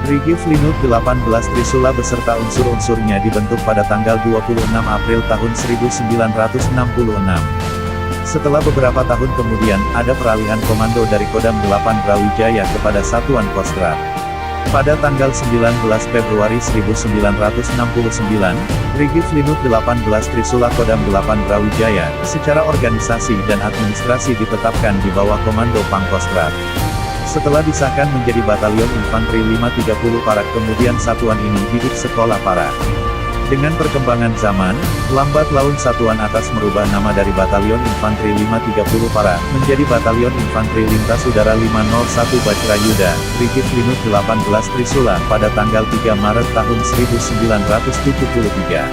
Brigif Linut 18 Trisula beserta unsur-unsurnya dibentuk pada tanggal 26 April tahun 1966. Setelah beberapa tahun kemudian, ada peralihan komando dari Kodam 8 Brawijaya kepada Satuan Kostrad. Pada tanggal 19 Februari 1969, Brigif Linut 18 Trisula Kodam 8 Brawijaya, secara organisasi dan administrasi ditetapkan di bawah komando Pangkostrad. Setelah disahkan menjadi Batalion Infanteri 530 Parak, kemudian satuan ini didik sekolah Parak. Dengan perkembangan zaman, lambat laun satuan atas merubah nama dari Batalion Infanteri 530 Parak, menjadi Batalion Infanteri Lintas Udara 501 Bajrayuda, Brigif Linut 18 Trisula, pada tanggal 3 Maret tahun 1973.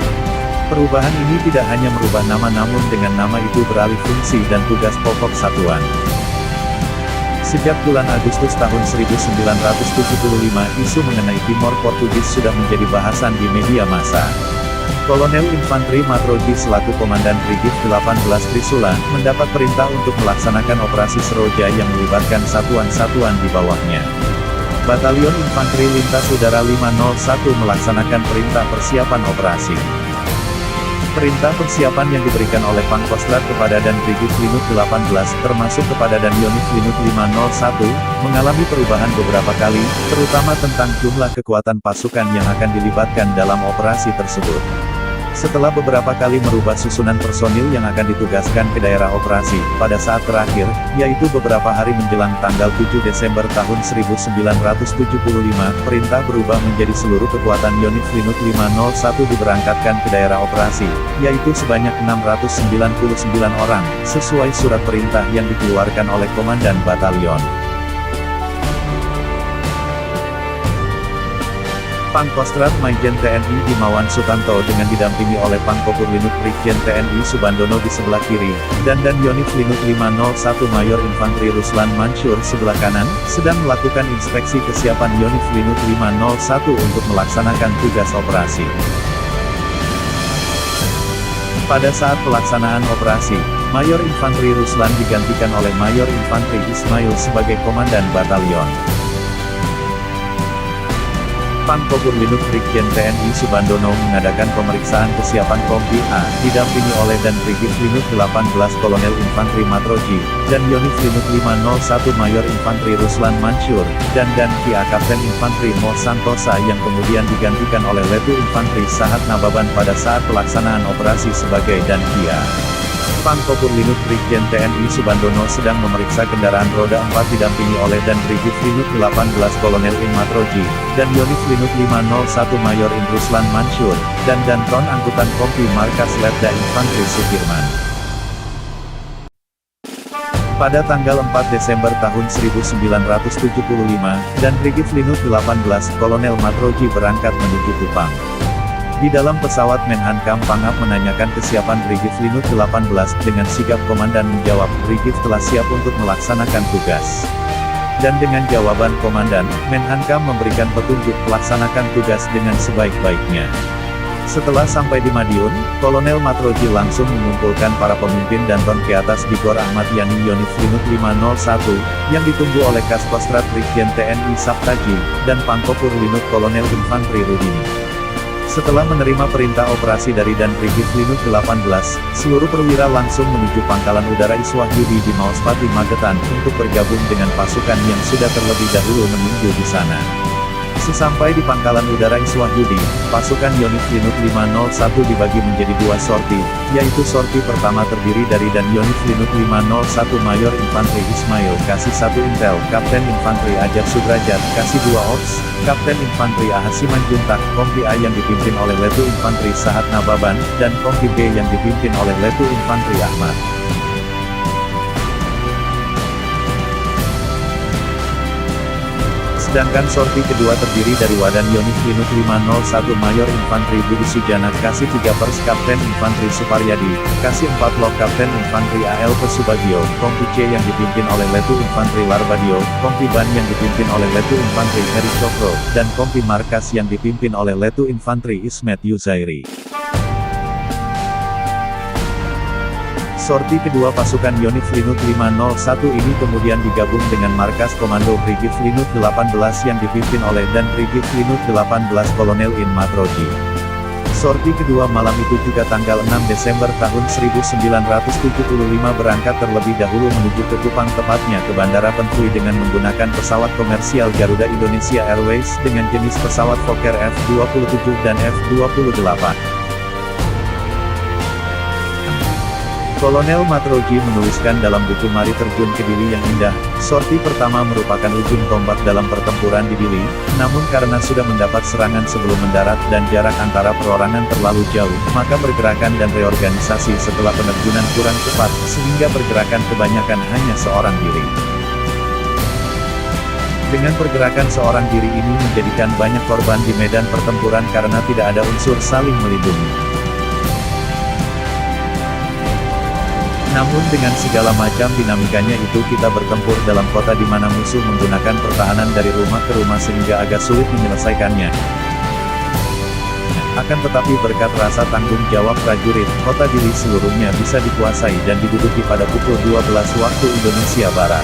Perubahan ini tidak hanya merubah nama namun dengan nama itu beralih fungsi dan tugas pokok satuan. Sejak bulan Agustus tahun 1975, isu mengenai Timor Portugis sudah menjadi bahasan di media massa. Kolonel Infanteri Matroji selaku Komandan Brigif 18 Trisula, mendapat perintah untuk melaksanakan operasi Seroja yang melibatkan satuan-satuan di bawahnya. Batalion Infanteri Lintas Udara 501 melaksanakan perintah persiapan operasi. Perintah persiapan yang diberikan oleh Pangkostrad kepada Dan Brigif Linut 18, termasuk kepada Dan Yonif Linut 501, mengalami perubahan beberapa kali, terutama tentang jumlah kekuatan pasukan yang akan dilibatkan dalam operasi tersebut. Setelah beberapa kali merubah susunan personil yang akan ditugaskan ke daerah operasi, pada saat terakhir, yaitu beberapa hari menjelang tanggal 7 Desember tahun 1975, perintah berubah menjadi seluruh kekuatan Yonif Linut 501 diberangkatkan ke daerah operasi, yaitu sebanyak 699 orang, sesuai surat perintah yang dikeluarkan oleh Komandan Batalion. Pangkostrad Maijen TNI Himawan Sutanto dengan didampingi oleh Pangkopur Linut Brigjen TNI Subandono di sebelah kiri, dan Yonif Linut 501 Mayor Infanteri Ruslan Mansur sebelah kanan, sedang melakukan inspeksi kesiapan Yonif Linut 501 untuk melaksanakan tugas operasi. Pada saat pelaksanaan operasi, Mayor Infanteri Ruslan digantikan oleh Mayor Infanteri Ismail sebagai Komandan Batalion. Pangkopur Linut Brigjen TNI Subandono mengadakan pemeriksaan kesiapan Kompi A, didampingi oleh Dan Brigif Linut 18 Kolonel Infanteri Matroji, dan Yonif Linut 501 Mayor Infanteri Ruslan Mansur, dan Kia Kapten Infanteri Mo Santosa yang kemudian digantikan oleh Letu Infanteri Sahat Nababan pada saat pelaksanaan operasi sebagai Dan Kia. Pangkopur Linut Brigjen TNI Subandono sedang memeriksa kendaraan roda 4 didampingi oleh Dan Brigif Linut 18 Kolonel In Matroji, dan Yonif Linut 501 Mayor In Ruslan Mansur, dan Ton angkutan Kompi Markas Letda Infanteri Sukirman. Pada tanggal 4 Desember tahun 1975, Dan Brigif Linut 18 Kolonel Matroji berangkat menuju Kupang. Di dalam pesawat Menhankam Pangap menanyakan kesiapan Brigif Linut 18, dengan sigap komandan menjawab, Brigif telah siap untuk melaksanakan tugas. Dan dengan jawaban komandan, Menhankam memberikan petunjuk melaksanakan tugas dengan sebaik-baiknya. Setelah sampai di Madiun, Kolonel Matroji langsung mengumpulkan para pemimpin dan Ton ke atas di Gor Ahmad Yani Yonif Linut 501, yang ditunggu oleh Kaskostrad Brigjen TNI Saptaji, dan Pangkopur Linut Kolonel Infanteri Rudini. Setelah menerima perintah operasi dari Dan Brigif Linut 18, seluruh perwira langsung menuju Pangkalan Udara Iswahyudi di Mauspati Magetan untuk bergabung dengan pasukan yang sudah terlebih dahulu menunggu di sana. Sesampai di Pangkalan Udara Iswahyudi, pasukan Yonif Linut 501 dibagi menjadi dua sorti, yaitu sorti pertama terdiri dari Dan Yonif Linut 501 Mayor Infanteri Ismail kasih 1 Intel, Kapten Infanteri Ajar Sudrajat kasih 2 Ops, Kapten Infanteri Ahasiman Juntak, Kompi A yang dipimpin oleh Letu Infanteri Sahat Nababan, dan Kompi B yang dipimpin oleh Letu Infanteri Ahmad. Sedangkan sorti kedua terdiri dari Wadan Yonif Linut 501 Mayor Infanteri Budi Sujana kasih 3 Pers Kapten Infanteri Suparyadi, kasih 4 Lok Kapten Infanteri AL Pesubagio, Kompi C yang dipimpin oleh Letu Infanteri Larbadio, Kompi Ban yang dipimpin oleh Letu Infanteri Heri Cokro, dan Kompi Markas yang dipimpin oleh Letu Infanteri Ismet Yuzairi. Sorti kedua pasukan Yonif Linut 501 ini kemudian digabung dengan markas komando Brigif Linut 18 yang dipimpin oleh Dan Brigif Linut 18 Kolonel In Matroji. Sorti kedua malam itu juga tanggal 6 Desember tahun 1975 berangkat terlebih dahulu menuju ke Kupang, tepatnya ke Bandara Pentui dengan menggunakan pesawat komersial Garuda Indonesia Airways dengan jenis pesawat Fokker F-27 dan F-28. Kolonel Matroji menuliskan dalam buku Mari Terjun ke Dili yang Indah, sorti pertama merupakan ujung tombak dalam pertempuran di Dili, namun karena sudah mendapat serangan sebelum mendarat dan jarak antara perorangan terlalu jauh, maka pergerakan dan reorganisasi setelah penerjunan kurang cepat, sehingga pergerakan kebanyakan hanya seorang diri. Dengan pergerakan seorang diri ini menjadikan banyak korban di medan pertempuran karena tidak ada unsur saling melindungi. Namun dengan segala macam dinamikanya itu kita bertempur dalam kota di mana musuh menggunakan pertahanan dari rumah ke rumah sehingga agak sulit menyelesaikannya. Akan tetapi berkat rasa tanggung jawab prajurit, kota Dili seluruhnya bisa dikuasai dan diduduki pada pukul 12 waktu Indonesia Barat.